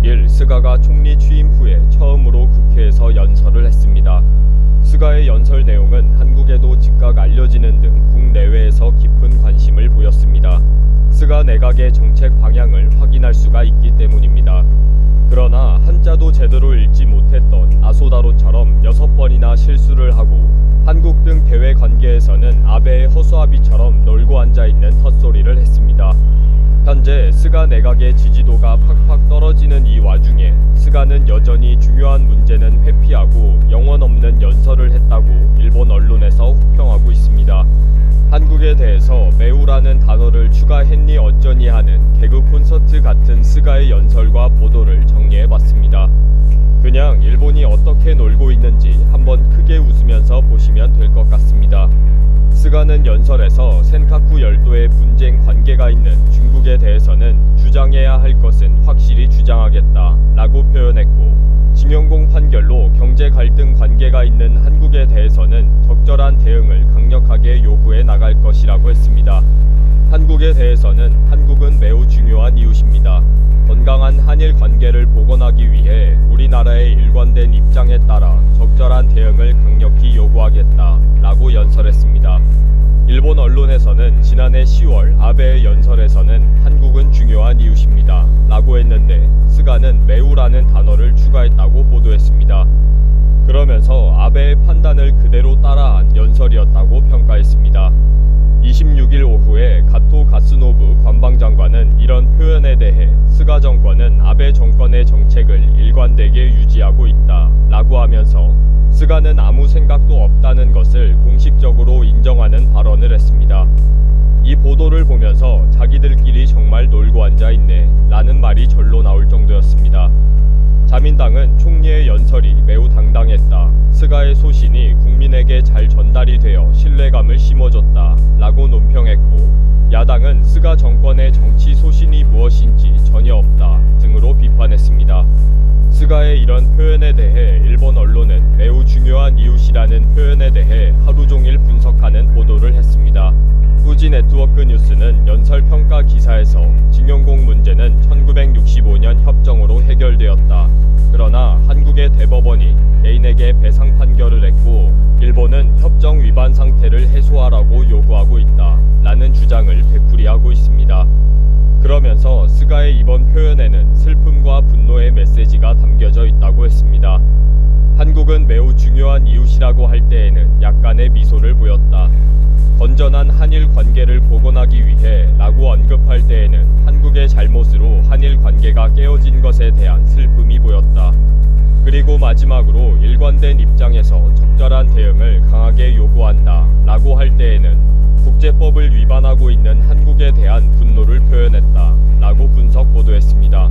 26일 스가가 총리 취임 후에 처음으로 국회에서 연설을 했습니다. 스가의 연설 내용은 한국에도 즉각 알려지는 등 국내외에서 깊은 관심을 보였습니다. 스가 내각의 정책 방향을 확인할 수가 있기 때문입니다. 그러나 한자도 제대로 읽지 못했던 아소다로처럼 6번이나 실수를 하고 한국 등 대외 관계에서는 아베의 허수아비처럼 놀고 앉아있는 헛소리를 했습니다. 현재 스가 내각의 지지도가 팍팍 떨어지는 이 와중에 스가는 여전히 중요한 문제는 회피하고 영혼 없는 연설을 했다고 일본 언론에서 혹평하고 있습니다. 한국에 대해서 매우라는 단어를 추가했니 어쩌니 하는 개그 콘서트 같은 스가의 연설과 보도를 정리해봤습니다. 그냥 일본이 어떻게 놀고 있는지 한번 크게 웃으면서 보시면 될 것 같습니다. 스가는 연설에서 센카쿠 열도에 분쟁 관계가 있는 중국에 대해서는 주장해야 할 것은 확실히 주장하겠다 라고 표현했고, 징용공 판결로 경제 갈등 관계가 있는 한국에 대해서는 적절한 대응을 강력하게 요구해 나갈 것이라고 했습니다. 한국에 대해서는 한국은 매우 중요한 이웃입니다. 건강한 한일 관계를 복원하기 위해 우리나라의 일관된 입장에 따라 적절한 대응을 강력히 요구하겠다 라고 연설했습니다. 일본 언론에서는 지난해 10월 아베의 연설에서는 한국은 중요한 이웃입니다 라고 했는데 스가는 매우라는 단어를 추가했다고 보도했습니다. 그러면서 아베의 판단을 그대로 따라한 연설이었다고 평가했습니다. 26일 오후에 가토 가스노부 관방장관은 이런 표현에 대해 스가 정권은 아베 정권의 정책을 일관되게 유지하고 있다 라고 하면서 스가는 아무 생각도 없다는 것을 공식적으로 인정하는 발언을 했습니다. 이 보도를 보면서 자기들끼리 정말 놀고 앉아있네 라는 말이 절로 나올 정도였습니다. 자민당은 총리의 연설이 매우 당당했다. 스가의 소신이 국민에게 잘 전달이 되어 신뢰감을 심어줬다 라고 논평했고, 야당은 스가 정권의 정치 소신이 무엇인지 전혀 없다 등으로 비판했습니다. 스가의 이런 표현에 대해 일본 언론은 매우 중요한 이웃이라는 표현에 대해 하루 종일 분석하는 보도를 했습니다. 후지 네트워크 뉴스는 연설 평가 기사에서 징용공 문제는 1965년 협정으로 해결되었다. 그러나 한국의 대법원이 개인에게 배상 판결을 했고 일본은 협정 위반 상태를 해소하라고 요구하고 있다 라는 주장을 되풀이하고 있습니다. 그러면서 스가의 이번 표현에는 슬픔과 분노의 메시지가 담겨져 있다고 했습니다. 한국은 매우 중요한 이웃이라고 할 때에는 약간의 미소를 보였다. 건전한 한일 관계를 복원하기 위해 라고 언급할 때에는 한국의 잘못으로 한일 관계가 깨어진 것에 대한 슬픔이 보였다. 그리고 마지막으로 일관된 입장에서 적절한 대응을 강하게 요구한다 라고 할 때에는 국제법을 위반하고 있는 한국에 대한 분노를 표현했다 라고 분석 보도했습니다.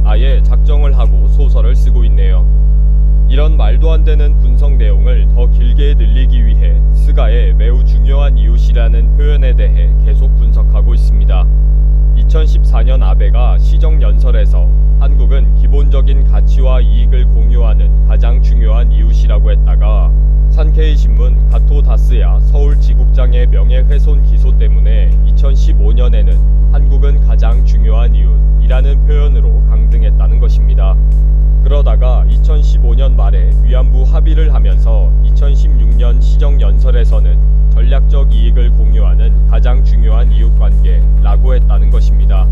아예 작정을 하고 소설을 쓰고 있네요. 이런 말도 안 되는 분석 내용을 더 길게 늘리기 위해 스가의 매우 중요한 이웃이라는 표현에 대해 계속 분석하고 있습니다. 2014년 아베가 시정연설에서 한국은 기본적인 가치와 이익을 공유하는 가장 중요한 이웃이라고 했다가 산케이 신문 가토 다스야 서울 지국장의 명예훼손 기소 때문에 2015년에는 한국은 가장 중요한 이웃이라는 표현으로 강등했다는 것입니다. 그러다가 2015년 말에 위안부 합의를 하면서 2016년 시정연설에서는 전략적 이익을 공유하는 가장 중요한 이웃관계라고 했다는 것입니다.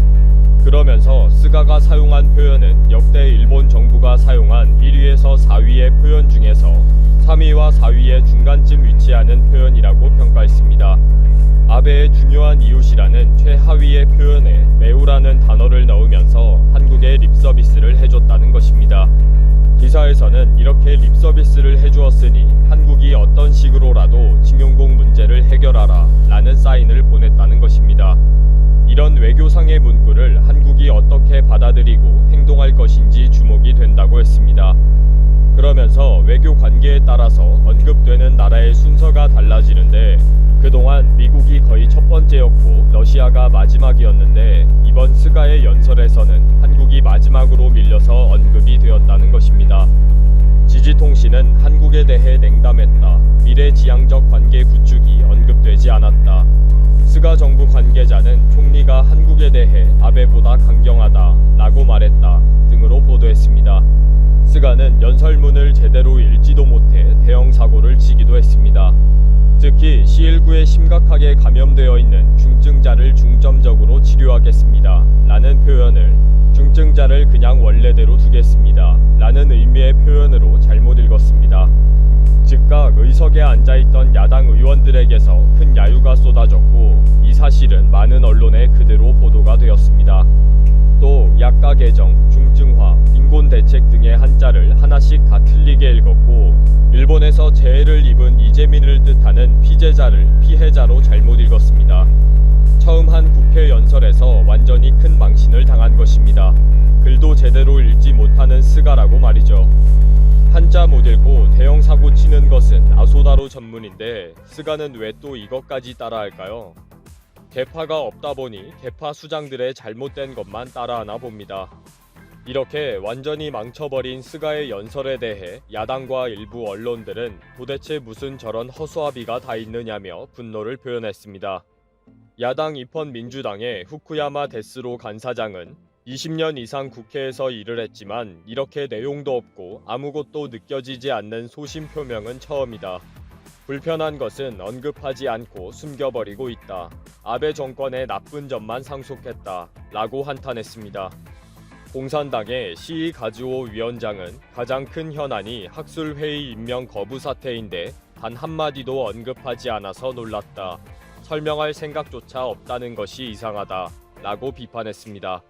그러면서 스가가 사용한 표현은 역대 일본 정부가 사용한 1위에서 4위의 표현 중에서 3위와 4위의 중간쯤 위치하는 표현이라고 평가했습니다. 아베의 중요한 이웃이라는 최하위의 표현에 매우라는 단어를 넣으면서 한국에 립서비스를 해줬다는 것입니다. 기사에서는 이렇게 립서비스를 해주었으니 한국이 어떤 식으로라도 징용공 문제를 해결하라 라는 사인을 보냈다는 것입니다. 이런 외교상의 문구를 한국이 어떻게 받아들이고 행동할 것인지 주목이 된다고 했습니다. 그러면서 외교 관계에 따라서 언급되는 나라의 순서가 달라지는데 그동안 미국이 거의 첫 번째였고 러시아가 마지막이었는데 이번 스가의 연설에서는 한국이 마지막으로 밀려서 언급이 되었다는 것입니다. 지지통신은 한국에 대해 냉담했다. 미래지향적 관계 구축이 언급되지 않았다. 스가 정부 관계자는 총리가 한국에 대해 아베보다 강경하다 라고 말했다 등으로 보도했습니다. 스가는 연설문을 제대로 읽지도 못해 대형 사고를 치기도 했습니다. 특히 C19에 심각하게 감염되어 있는 중증자를 중점적으로 치료하겠습니다 라는 표현을 중증자를 그냥 원래대로 두겠습니다 라는 의미의 표현으로 잘못 읽었습니다. 즉각 의석에 앉아있던 야당 의원들에게서 큰 야유가 쏟아졌고 이 사실은 많은 언론에 그대로 보도가 되었습니다. 또 약가 개정, 중증화, 빈곤 대책 등의 한자를 하나씩 다 틀리게 읽었고 일본에서 재해를 입은 이재민을 뜻하는 피제자를 피해자로 잘못 읽었습니다. 처음 한 국회 연설에서 완전히 큰 망신을 당한 것입니다. 글도 제대로 읽지 못하는 스가라고 말이죠. 한자 못 읽고 대형 사고 치는 것은 아소다로 전문인데 스가는 왜 또 이것까지 따라할까요? 개파가 없다 보니 개파 수장들의 잘못된 것만 따라하나 봅니다. 이렇게 완전히 망쳐버린 스가의 연설에 대해 야당과 일부 언론들은 도대체 무슨 저런 허수아비가 다 있느냐며 분노를 표현했습니다. 야당 입헌 민주당의 후쿠야마 데스로 간사장은 20년 이상 국회에서 일을 했지만 이렇게 내용도 없고 아무것도 느껴지지 않는 소신 표명은 처음이다. 불편한 것은 언급하지 않고 숨겨버리고 있다. 아베 정권의 나쁜 점만 상속했다. 라고 한탄했습니다. 공산당의 시이 가즈오 위원장은 가장 큰 현안이 학술회의 임명 거부 사태인데 단 한마디도 언급하지 않아서 놀랐다. 설명할 생각조차 없다는 것이 이상하다. 라고 비판했습니다.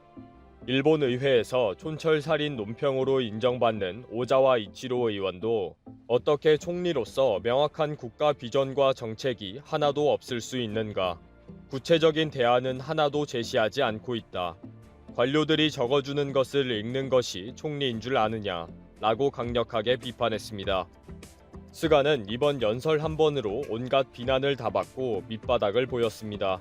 일본 의회에서 촌철살인 논평으로 인정받는 오자와 이치로 의원도 어떻게 총리로서 명확한 국가 비전과 정책이 하나도 없을 수 있는가? 구체적인 대안은 하나도 제시하지 않고 있다. 관료들이 적어주는 것을 읽는 것이 총리인 줄 아느냐? 라고 강력하게 비판했습니다. 스가는 이번 연설 한 번으로 온갖 비난을 다 받고 밑바닥을 보였습니다.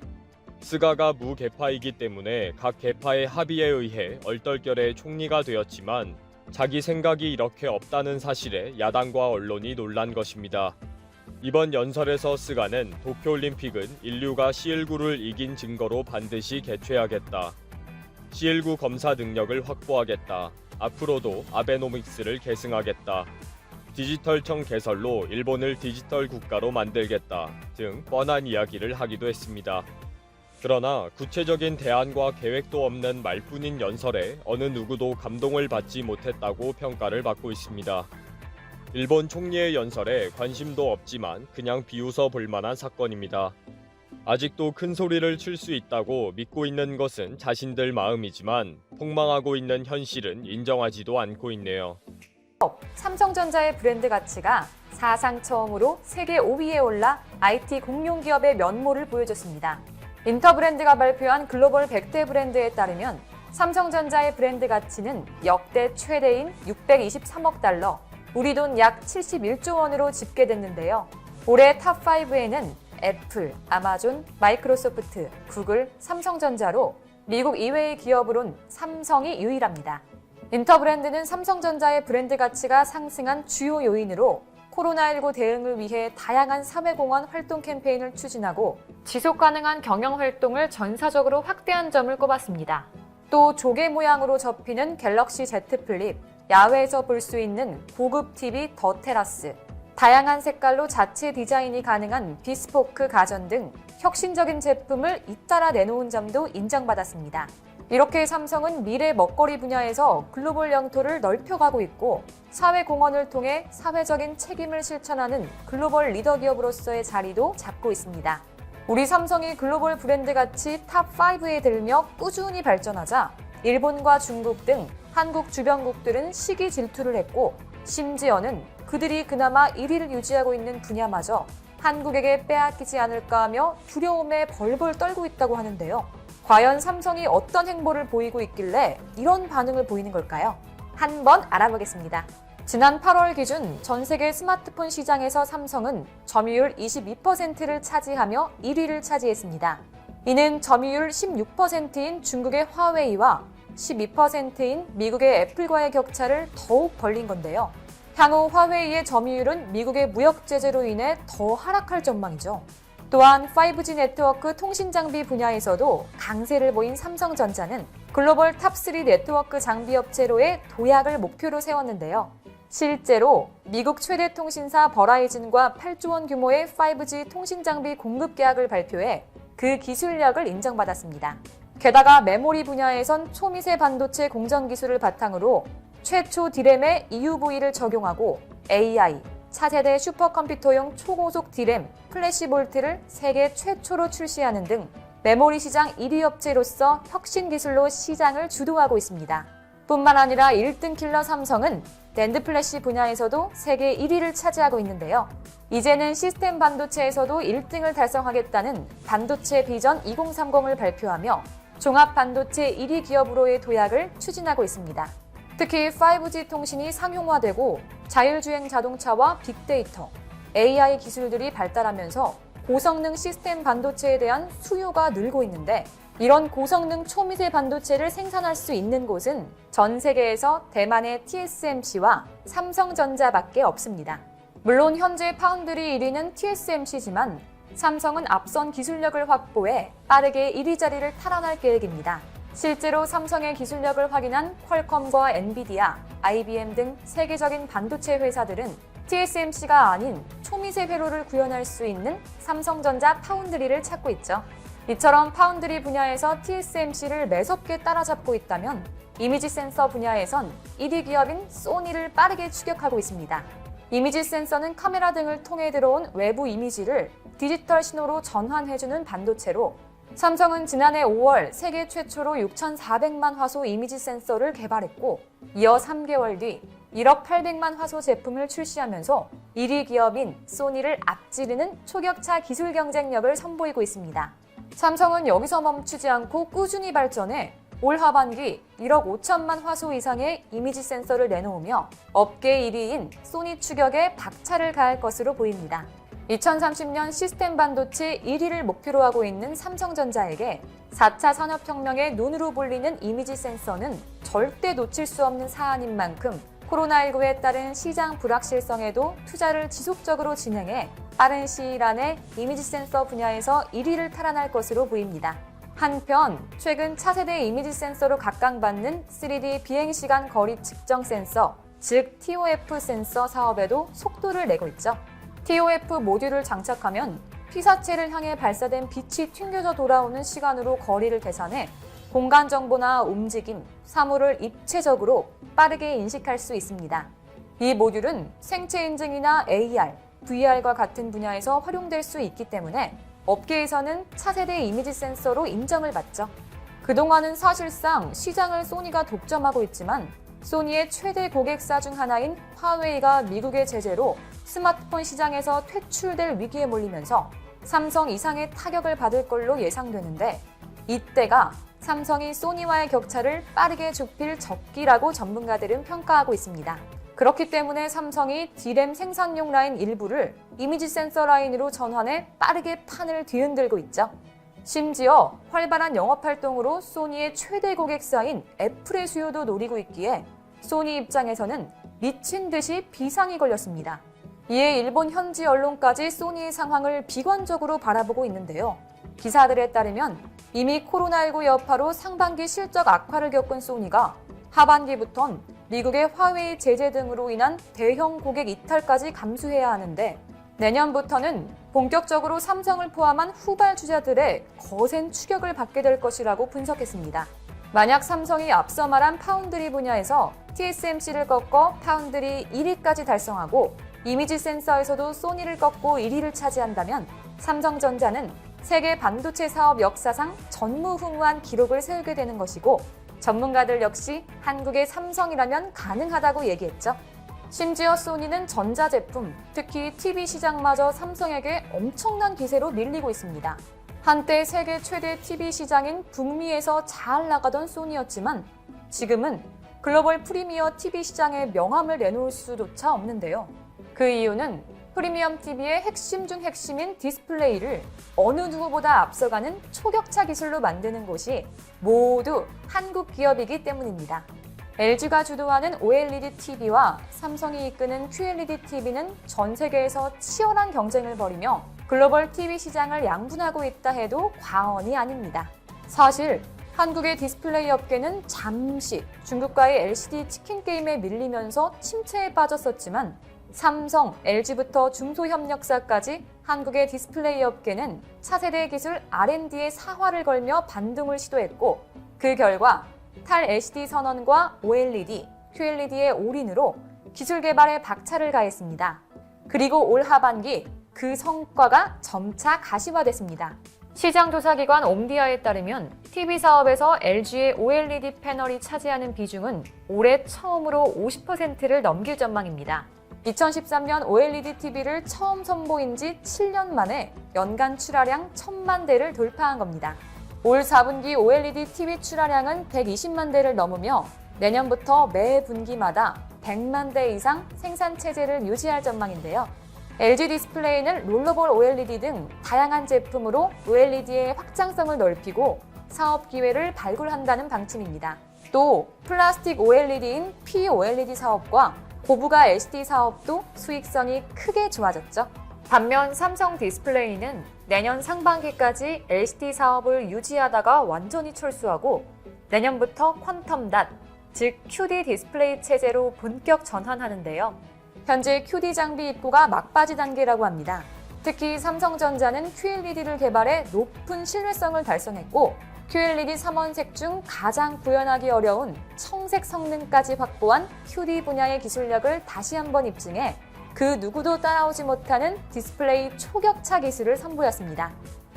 스가가 무개파이기 때문에 각 개파의 합의에 의해 얼떨결에 총리가 되었지만 자기 생각이 이렇게 없다는 사실에 야당과 언론이 놀란 것입니다. 이번 연설에서 스가는 도쿄올림픽은 인류가 C19를 이긴 증거로 반드시 개최하겠다. C19 검사 능력을 확보하겠다. 앞으로도 아베노믹스를 계승하겠다. 디지털청 개설로 일본을 디지털 국가로 만들겠다 등 뻔한 이야기를 하기도 했습니다. 그러나 구체적인 대안과 계획도 없는 말뿐인 연설에 어느 누구도 감동을 받지 못했다고 평가를 받고 있습니다. 일본 총리의 연설에 관심도 없지만 그냥 비웃어 볼 만한 사건입니다. 아직도 큰 소리를 칠 수 있다고 믿고 있는 것은 자신들 마음이지만 폭망하고 있는 현실은 인정하지도 않고 있네요. 삼성전자의 브랜드 가치가 사상 처음으로 세계 5위에 올라 IT 공룡 기업의 면모를 보여줬습니다. 인터브랜드가 발표한 글로벌 100대 브랜드에 따르면 삼성전자의 브랜드 가치는 역대 최대인 623억 달러, 우리 돈 약 71조 원으로 집계됐는데요. 올해 탑5에는 애플, 아마존, 마이크로소프트, 구글, 삼성전자로 미국 이외의 기업으론 삼성이 유일합니다. 인터브랜드는 삼성전자의 브랜드 가치가 상승한 주요 요인으로 코로나19 대응을 위해 다양한 사회공헌 활동 캠페인을 추진하고 지속가능한 경영활동을 전사적으로 확대한 점을 꼽았습니다. 또 조개 모양으로 접히는 갤럭시 Z 플립, 야외에서 볼 수 있는 고급 TV 더 테라스, 다양한 색깔로 자체 디자인이 가능한 비스포크 가전 등 혁신적인 제품을 잇따라 내놓은 점도 인정받았습니다. 이렇게 삼성은 미래 먹거리 분야에서 글로벌 영토를 넓혀가고 있고 사회공헌을 통해 사회적인 책임을 실천하는 글로벌 리더 기업으로서의 자리도 잡고 있습니다. 우리 삼성이 글로벌 브랜드 가치 탑5에 들며 꾸준히 발전하자 일본과 중국 등 한국 주변국들은 시기 질투를 했고 심지어는 그들이 그나마 1위를 유지하고 있는 분야마저 한국에게 빼앗기지 않을까 하며 두려움에 벌벌 떨고 있다고 하는데요. 과연 삼성이 어떤 행보를 보이고 있길래 이런 반응을 보이는 걸까요? 한번 알아보겠습니다. 지난 8월 기준 전 세계 스마트폰 시장에서 삼성은 점유율 22%를 차지하며 1위를 차지했습니다. 이는 점유율 16%인 중국의 화웨이와 12%인 미국의 애플과의 격차를 더욱 벌린 건데요. 향후 화웨이의 점유율은 미국의 무역 제재로 인해 더 하락할 전망이죠. 또한 5G 네트워크 통신 장비 분야에서도 강세를 보인 삼성전자는 글로벌 탑3 네트워크 장비 업체로의 도약을 목표로 세웠는데요. 실제로 미국 최대 통신사 버라이즌과 8조 원 규모의 5G 통신 장비 공급 계약을 발표해 그 기술력을 인정받았습니다. 게다가 메모리 분야에선 초미세 반도체 공정 기술을 바탕으로 최초 D램에 EUV를 적용하고 AI, 차세대 슈퍼컴퓨터용 초고속 D램, 플래시볼트를 세계 최초로 출시하는 등 메모리 시장 1위 업체로서 혁신 기술로 시장을 주도하고 있습니다. 뿐만 아니라 1등 킬러 삼성은 낸드 플래시 분야에서도 세계 1위를 차지하고 있는데요. 이제는 시스템 반도체에서도 1등을 달성하겠다는 반도체 비전 2030을 발표하며 종합 반도체 1위 기업으로의 도약을 추진하고 있습니다. 특히 5G 통신이 상용화되고 자율주행 자동차와 빅데이터, AI 기술들이 발달하면서 고성능 시스템 반도체에 대한 수요가 늘고 있는데 이런 고성능 초미세 반도체를 생산할 수 있는 곳은 전 세계에서 대만의 TSMC와 삼성전자밖에 없습니다. 물론 현재 파운드리 1위는 TSMC지만 삼성은 앞선 기술력을 확보해 빠르게 1위 자리를 탈환할 계획입니다. 실제로 삼성의 기술력을 확인한 퀄컴과 엔비디아, IBM 등 세계적인 반도체 회사들은 TSMC가 아닌 초미세 회로를 구현할 수 있는 삼성전자 파운드리를 찾고 있죠. 이처럼 파운드리 분야에서 TSMC를 매섭게 따라잡고 있다면 이미지 센서 분야에선 1위 기업인 소니를 빠르게 추격하고 있습니다. 이미지 센서는 카메라 등을 통해 들어온 외부 이미지를 디지털 신호로 전환해주는 반도체로 삼성은 지난해 5월 세계 최초로 6,400만 화소 이미지 센서를 개발했고 이어 3개월 뒤 1억 800만 화소 제품을 출시하면서 1위 기업인 소니를 앞지르는 초격차 기술 경쟁력을 선보이고 있습니다. 삼성은 여기서 멈추지 않고 꾸준히 발전해 올 하반기 1억 5천만 화소 이상의 이미지 센서를 내놓으며 업계 1위인 소니 추격에 박차를 가할 것으로 보입니다. 2030년 시스템 반도체 1위를 목표로 하고 있는 삼성전자에게 4차 산업혁명의 눈으로 불리는 이미지 센서는 절대 놓칠 수 없는 사안인 만큼 코로나19에 따른 시장 불확실성에도 투자를 지속적으로 진행해 빠른 시일 안에 이미지 센서 분야에서 1위를 탈환할 것으로 보입니다. 한편 최근 차세대 이미지 센서로 각광받는 3D 비행시간 거리 측정 센서, 즉 TOF 센서 사업에도 속도를 내고 있죠. TOF 모듈을 장착하면 피사체를 향해 발사된 빛이 튕겨져 돌아오는 시간으로 거리를 계산해 공간 정보나 움직임, 사물을 입체적으로 빠르게 인식할 수 있습니다. 이 모듈은 생체 인증이나 AR, VR과 같은 분야에서 활용될 수 있기 때문에 업계에서는 차세대 이미지 센서로 인정을 받죠. 그동안은 사실상 시장을 소니가 독점하고 있지만 소니의 최대 고객사 중 하나인 화웨이가 미국의 제재로 스마트폰 시장에서 퇴출될 위기에 몰리면서 삼성 이상의 타격을 받을 걸로 예상되는데 이때가 삼성이 소니와의 격차를 빠르게 좁힐 적기라고 전문가들은 평가하고 있습니다. 그렇기 때문에 삼성이 D램 생산용 라인 일부를 이미지 센서 라인으로 전환해 빠르게 판을 뒤흔들고 있죠. 심지어 활발한 영업활동으로 소니의 최대 고객사인 애플의 수요도 노리고 있기에 소니 입장에서는 미친 듯이 비상이 걸렸습니다. 이에 일본 현지 언론까지 소니의 상황을 비관적으로 바라보고 있는데요. 기사들에 따르면 이미 코로나19 여파로 상반기 실적 악화를 겪은 소니가 하반기부턴 미국의 화웨이 제재 등으로 인한 대형 고객 이탈까지 감수해야 하는데 내년부터는 본격적으로 삼성을 포함한 후발주자들의 거센 추격을 받게 될 것이라고 분석했습니다. 만약 삼성이 앞서 말한 파운드리 분야에서 TSMC를 꺾어 파운드리 1위까지 달성하고 이미지 센서에서도 소니를 꺾고 1위를 차지한다면 삼성전자는 세계 반도체 사업 역사상 전무후무한 기록을 세우게 되는 것이고 전문가들 역시 한국의 삼성이라면 가능하다고 얘기했죠. 심지어 소니는 전자제품, 특히 TV 시장마저 삼성에게 엄청난 기세로 밀리고 있습니다. 한때 세계 최대 TV 시장인 북미에서 잘 나가던 소니였지만 지금은 글로벌 프리미어 TV 시장에 명함을 내놓을 수조차 없는데요. 그 이유는 프리미엄 TV의 핵심 중 핵심인 디스플레이를 어느 누구보다 앞서가는 초격차 기술로 만드는 곳이 모두 한국 기업이기 때문입니다. LG가 주도하는 OLED TV와 삼성이 이끄는 QLED TV는 전 세계에서 치열한 경쟁을 벌이며 글로벌 TV 시장을 양분하고 있다 해도 과언이 아닙니다. 사실 한국의 디스플레이 업계는 잠시 중국과의 LCD 치킨 게임에 밀리면서 침체에 빠졌었지만 삼성, LG부터 중소협력사까지 한국의 디스플레이 업계는 차세대 기술 R&D에 사활을 걸며 반등을 시도했고 그 결과 탈-LCD 선언과 OLED, QLED의 올인으로 기술 개발에 박차를 가했습니다. 그리고 올 하반기 그 성과가 점차 가시화됐습니다. 시장조사기관 옴디아에 따르면 TV 사업에서 LG의 OLED 패널이 차지하는 비중은 올해 처음으로 50%를 넘길 전망입니다. 2013년 OLED TV를 처음 선보인 지 7년 만에 연간 출하량 1000만 대를 돌파한 겁니다. 올 4분기 OLED TV 출하량은 120만 대를 넘으며 내년부터 매 분기마다 100만 대 이상 생산 체제를 유지할 전망인데요. LG 디스플레이는 롤러볼 OLED 등 다양한 제품으로 OLED의 확장성을 넓히고 사업 기회를 발굴한다는 방침입니다. 또 플라스틱 OLED인 POLED 사업과 고부가 LCD 사업도 수익성이 크게 좋아졌죠. 반면 삼성 디스플레이는 내년 상반기까지 LCD 사업을 유지하다가 완전히 철수하고 내년부터 퀀텀 닷, 즉 QD 디스플레이 체제로 본격 전환하는데요. 현재 QD 장비 입고가 막바지 단계라고 합니다. 특히 삼성전자는 QLED를 개발해 높은 신뢰성을 달성했고 QLED 3원색 중 가장 구현하기 어려운 청색 성능까지 확보한 QD 분야의 기술력을 다시 한번 입증해 그 누구도 따라오지 못하는 디스플레이 초격차 기술을 선보였습니다.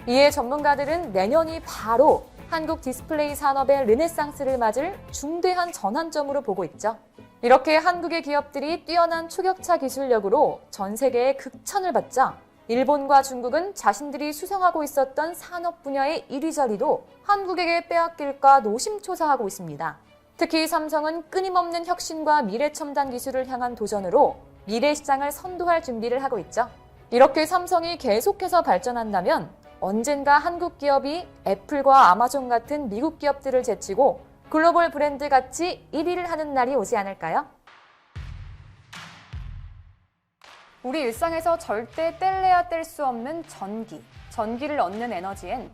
이에 전문가들은 내년이 바로 한국 디스플레이 산업의 르네상스를 맞을 중대한 전환점으로 보고 있죠. 이렇게 한국의 기업들이 뛰어난 초격차 기술력으로 전 세계의 극찬을 받자 일본과 중국은 자신들이 수성하고 있었던 산업 분야의 1위 자리도 한국에게 빼앗길까 노심초사하고 있습니다. 특히 삼성은 끊임없는 혁신과 미래 첨단 기술을 향한 도전으로 미래 시장을 선도할 준비를 하고 있죠. 이렇게 삼성이 계속해서 발전한다면 언젠가 한국 기업이 애플과 아마존 같은 미국 기업들을 제치고 글로벌 브랜드 같이 1위를 하는 날이 오지 않을까요? 우리 일상에서 절대 뗄래야 뗄 수 없는 전기. 전기를 얻는 에너지엔